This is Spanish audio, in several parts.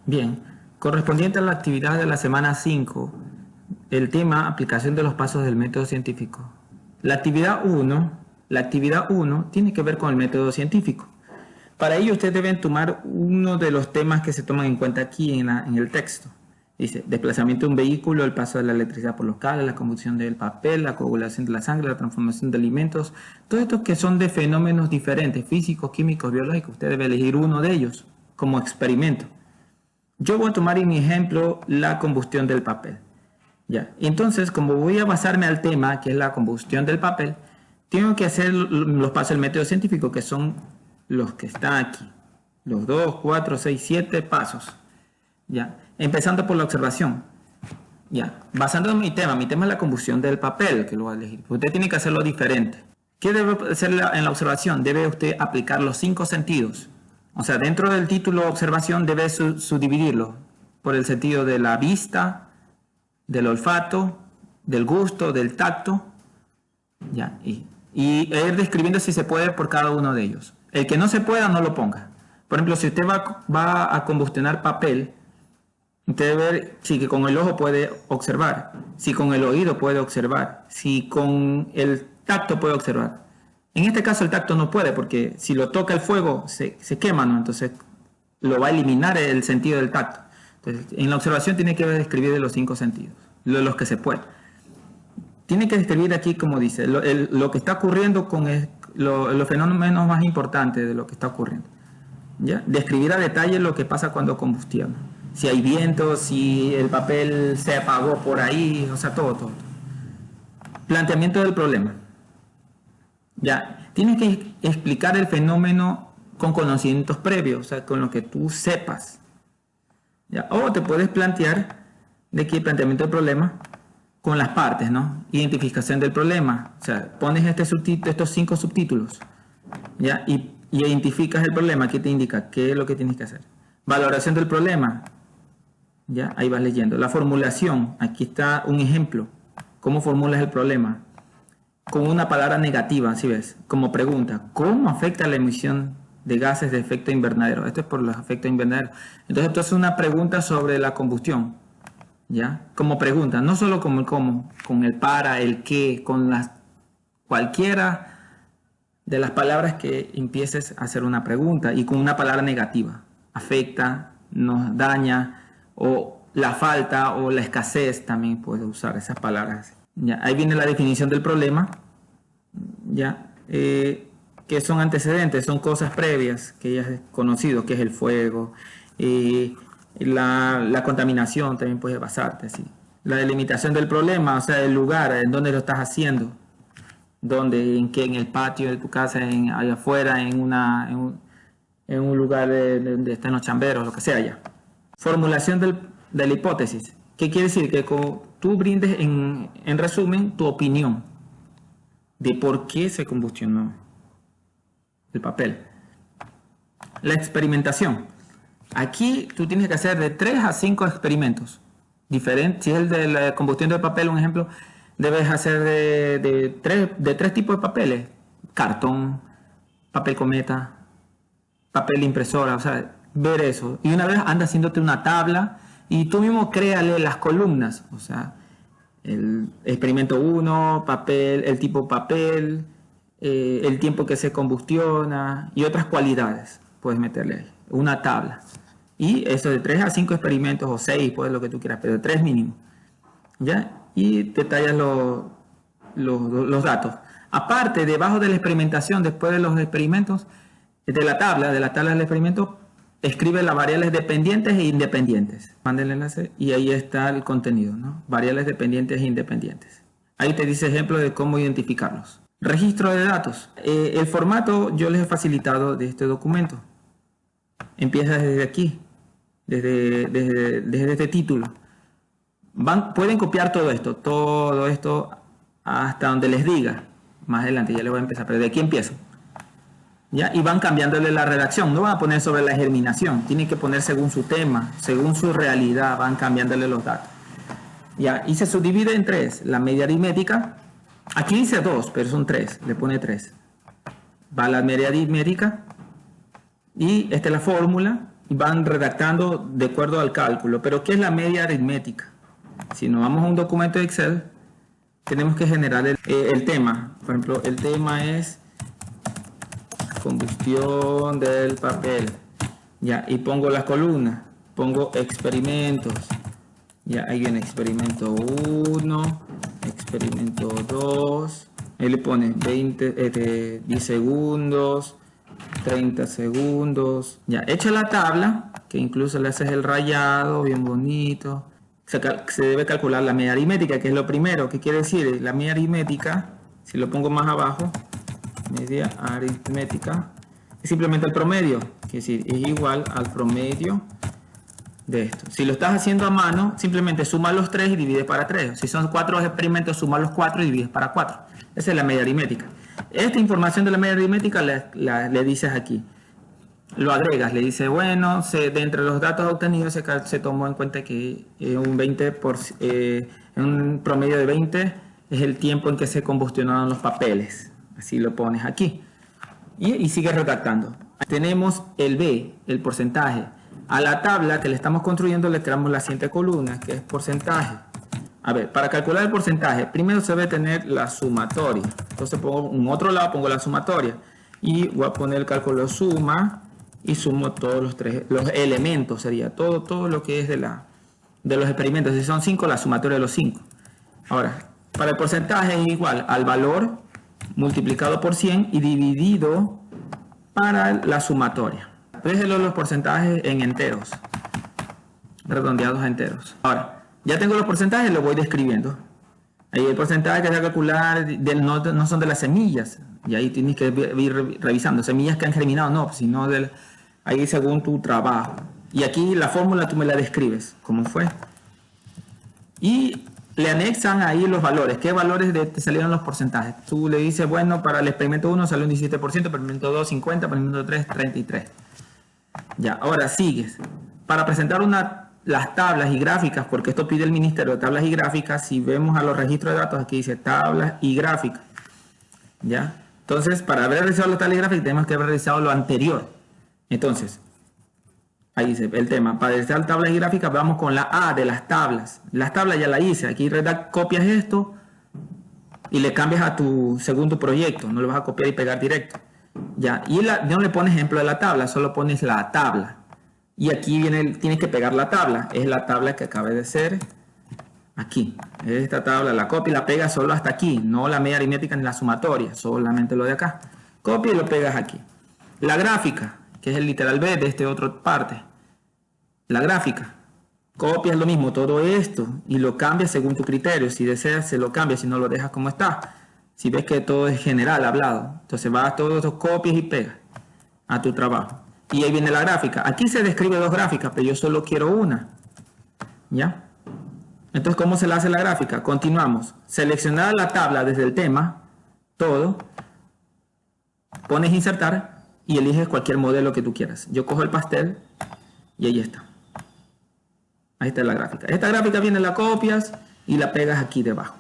Bien, correspondiente a la actividad de la semana 5, el tema aplicación de los pasos del método científico. La actividad 1 tiene que ver con el método científico. Para ello ustedes deben tomar uno de los temas que se toman en cuenta aquí en el texto. Dice, desplazamiento de un vehículo, el paso de la electricidad por los cables, la combustión del papel, la coagulación de la sangre, la transformación de alimentos, todo esto que son de fenómenos diferentes, físicos, químicos, biológicos. Usted debe elegir uno de ellos como experimento. Yo voy a tomar en mi ejemplo la combustión del papel. Ya. Entonces, como voy a basarme al tema, que es la combustión del papel, tengo que hacer los pasos del método científico, que son los que están aquí. Los 2, 4, 6, 7 pasos. Ya. Empezando por la observación. Ya. Basando en mi tema es la combustión del papel, que lo voy a elegir. Usted tiene que hacerlo diferente. ¿Qué debe hacer en la observación? Debe usted aplicar los 5 sentidos. O sea, dentro del título observación debe subdividirlo por el sentido de la vista, del olfato, del gusto, del tacto, ya, y ir describiendo si se puede por cada uno de ellos. El que no se pueda, no lo ponga. Por ejemplo, si usted va a combustionar papel, usted debe ver si que con el ojo puede observar, si con el oído puede observar, si con el tacto puede observar. En este caso el tacto no puede, porque si lo toca el fuego se quema, ¿no? Entonces lo va a eliminar el sentido del tacto. Entonces, en la observación tiene que describir de los 5 sentidos, los que se pueden. Tiene que describir aquí, como dice, lo que está ocurriendo con los fenómenos más importantes de lo que está ocurriendo. ¿Ya? Describir a detalle lo que pasa cuando combustiona. Si hay viento, si el papel se apagó por ahí, o sea, todo. Planteamiento del problema. Ya, tienes que explicar el fenómeno con conocimientos previos, o sea, con lo que tú sepas. ¿Ya? O te puedes plantear de que el planteamiento del problema con las partes, ¿no? Identificación del problema, o sea, pones estos 5 subtítulos, ¿ya? Y identificas el problema, ¿qué te indica? ¿Qué es lo que tienes que hacer? Valoración del problema, ¿ya? Ahí vas leyendo. La formulación, aquí está un ejemplo. ¿Cómo formulas el problema? Con una palabra negativa, ¿sí ves? Como pregunta, ¿cómo afecta la emisión de gases de efecto invernadero? Esto es por los efectos invernaderos. Entonces, esto es una pregunta sobre la combustión, ¿ya? Como pregunta, no solo como el cómo, con el para, el qué, con cualquiera de las palabras que empieces a hacer una pregunta y con una palabra negativa. Afecta, nos daña, o la falta o la escasez, también puedes usar esas palabras. Ya, ahí viene la definición del problema, ya, que son antecedentes, son cosas previas que ya has conocido, que es el fuego, la contaminación, también puedes basarte así. La delimitación del problema, o sea, el lugar en donde lo estás haciendo, donde, en qué, en el patio de tu casa, allá afuera, en un lugar donde están los chamberos, lo que sea ya. Formulación de la hipótesis. ¿Qué quiere decir? Que tú brindes en resumen tu opinión de por qué se combustionó el papel. La experimentación. Aquí tú tienes que hacer de 3 a 5 experimentos diferentes. Si es el de la combustión del papel, un ejemplo, debes hacer de 3 tipos de papeles. Cartón, papel cometa, papel impresora, o sea, ver eso. Y una vez anda haciéndote una tabla y tú mismo créale las columnas, o sea, el experimento 1, papel, el tipo papel, el tiempo que se combustiona y otras cualidades. Puedes meterle ahí, una tabla. Y eso de 3 a 5 experimentos o 6, pues lo que tú quieras, pero de 3 mínimo. ¿Ya? Y detallas los datos. Aparte, debajo de la experimentación, después de los experimentos, de la tabla del experimento, escribe las variables dependientes e independientes. Manda el enlace y ahí está el contenido, ¿no? Variables dependientes e independientes. Ahí te dice ejemplos de cómo identificarlos. Registro de datos. El formato yo les he facilitado de este documento. Empieza desde aquí, desde este título. Pueden copiar todo esto hasta donde les diga. Más adelante ya les voy a empezar, pero de aquí empiezo. ¿Ya? Y van cambiándole la redacción, no van a poner sobre la germinación, tienen que poner según su tema, según su realidad, van cambiándole los datos. ¿Ya? Y se subdivide en 3, la media aritmética, aquí dice 2, pero son 3, le pone 3. Va la media aritmética, y esta es la fórmula, y van redactando de acuerdo al cálculo. Pero ¿qué es la media aritmética? Si nos vamos a un documento de Excel, tenemos que generar el tema. Por ejemplo, el tema es combustión del papel. Ya, y pongo las columnas, pongo experimentos. Ya, ahí viene experimento 1, experimento 2. Ahí le pone 10 segundos, 30 segundos. Ya, hecha la tabla, que incluso le haces el rayado, bien bonito. Se debe calcular la media aritmética, que es lo primero. ¿Qué quiere decir? La media aritmética, si lo pongo más abajo, media aritmética, es simplemente el promedio, que es igual al promedio de esto. Si lo estás haciendo a mano, simplemente suma los 3 y divide para 3. Si son 4 experimentos, suma los 4 y divides para 4. Esa es la media aritmética. Esta información de la media aritmética le dices aquí. Lo agregas, le dice, bueno, de entre los datos obtenidos se tomó en cuenta que un promedio de 20 es el tiempo en que se combustionaron los papeles. Así lo pones aquí. Y sigue redactando. Tenemos el B, el porcentaje. A la tabla que le estamos construyendo le creamos la siguiente columna, que es porcentaje. A ver, para calcular el porcentaje, primero se debe tener la sumatoria. Entonces pongo en otro lado, pongo la sumatoria. Y voy a poner el cálculo suma y sumo todos los elementos, sería todo lo que es de los experimentos. Si son 5, la sumatoria de los 5. Ahora, para el porcentaje es igual al valor multiplicado por 100 y dividido para la sumatoria. Déjenlo los porcentajes en enteros, redondeados a enteros. Ahora, ya tengo los porcentajes, los voy describiendo. Ahí el porcentaje que se va a calcular no son de las semillas, y ahí tienes que ir revisando. Semillas que han germinado, no, sino ahí según tu trabajo. Y aquí la fórmula tú me la describes, cómo fue. Y le anexan ahí los valores. ¿Qué valores te salieron los porcentajes? Tú le dices, bueno, para el experimento 1 salió un 17%, experimento 2, 50%, experimento 3, 33%. Ya, ahora sigues. Para presentar las tablas y gráficas, porque esto pide el Ministerio de Tablas y Gráficas, si vemos a los registros de datos, aquí dice tablas y gráficas. ¿Ya? Entonces, para haber realizado las tablas y gráficas, tenemos que haber realizado lo anterior. Entonces, ahí dice el tema. Para realizar tablas y gráficas, vamos con la A de las tablas. Las tablas ya la hice. Aquí copias esto y le cambias según tu proyecto. No lo vas a copiar y pegar directo. Ya, y no le pones ejemplo de la tabla, solo pones la tabla. Y aquí tienes que pegar la tabla. Es la tabla que acaba de ser aquí. Esta tabla la copia y la pegas solo hasta aquí. No la media aritmética ni la sumatoria, solamente lo de acá. Copia y lo pegas aquí. La gráfica, que es el literal B de esta otra parte. La gráfica. Copias lo mismo, todo esto, y lo cambias según tu criterio. Si deseas, se lo cambias, si no lo dejas como está. Si ves que todo es general hablado, entonces vas a todos esos copias y pegas a tu trabajo. Y ahí viene la gráfica. Aquí se describe 2 gráficas, pero yo solo quiero una. ¿Ya? Entonces, ¿cómo se le hace la gráfica? Continuamos. Seleccionar la tabla desde el tema, todo. Pones insertar y eliges cualquier modelo que tú quieras. Yo cojo el pastel y ahí está. Ahí está la gráfica. Esta gráfica viene, la copias y la pegas aquí debajo.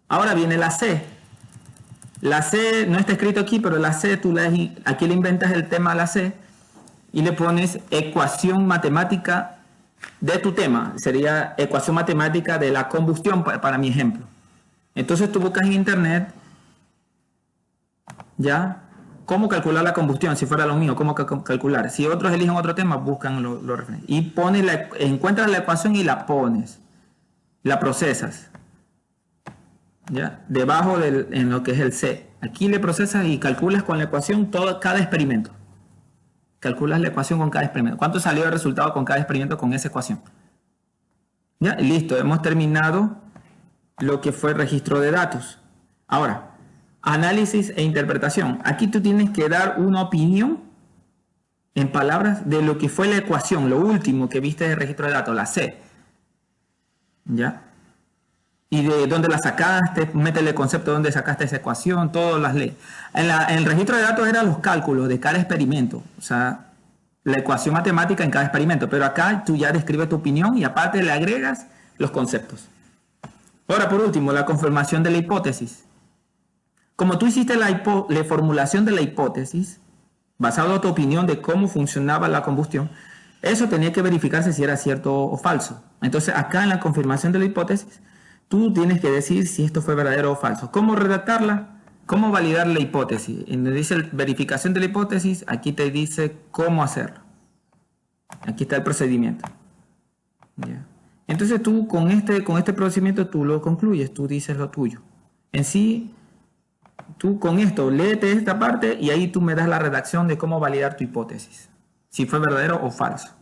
Ahora viene la C. La C no está escrito aquí, pero la C, aquí le inventas el tema a la C y le pones ecuación matemática de tu tema. Sería ecuación matemática de la combustión para mi ejemplo. Entonces tú buscas en internet, ¿ya? ¿Cómo calcular la combustión? Si fuera lo mío, ¿cómo calcular? Si otros eligen otro tema, buscan lo referentes. Y encuentras la ecuación y la pones. La procesas. ¿Ya? Debajo en lo que es el C. Aquí le procesas y calculas con la ecuación cada experimento. Calculas la ecuación con cada experimento. ¿Cuánto salió el resultado con cada experimento con esa ecuación? ¿Ya? Listo, hemos terminado lo que fue registro de datos. Ahora, análisis e interpretación. Aquí tú tienes que dar una opinión en palabras de lo que fue la ecuación, lo último que viste de registro de datos, la C. ¿Ya? Y de dónde la sacaste, métele el concepto de dónde sacaste esa ecuación, todas las leyes. En el registro de datos eran los cálculos de cada experimento, o sea, la ecuación matemática en cada experimento, pero acá tú ya describes tu opinión y aparte le agregas los conceptos. Ahora, por último, la confirmación de la hipótesis. Como tú hiciste la formulación de la hipótesis, basado en tu opinión de cómo funcionaba la combustión, eso tenía que verificarse si era cierto o falso. Entonces, acá en la confirmación de la hipótesis, tú tienes que decir si esto fue verdadero o falso. ¿Cómo redactarla? ¿Cómo validar la hipótesis? En donde dice verificación de la hipótesis, aquí te dice cómo hacerlo. Aquí está el procedimiento. ¿Ya? Entonces tú con este procedimiento tú lo concluyes, tú dices lo tuyo. En sí, tú con esto léete esta parte y ahí tú me das la redacción de cómo validar tu hipótesis, si fue verdadero o falso.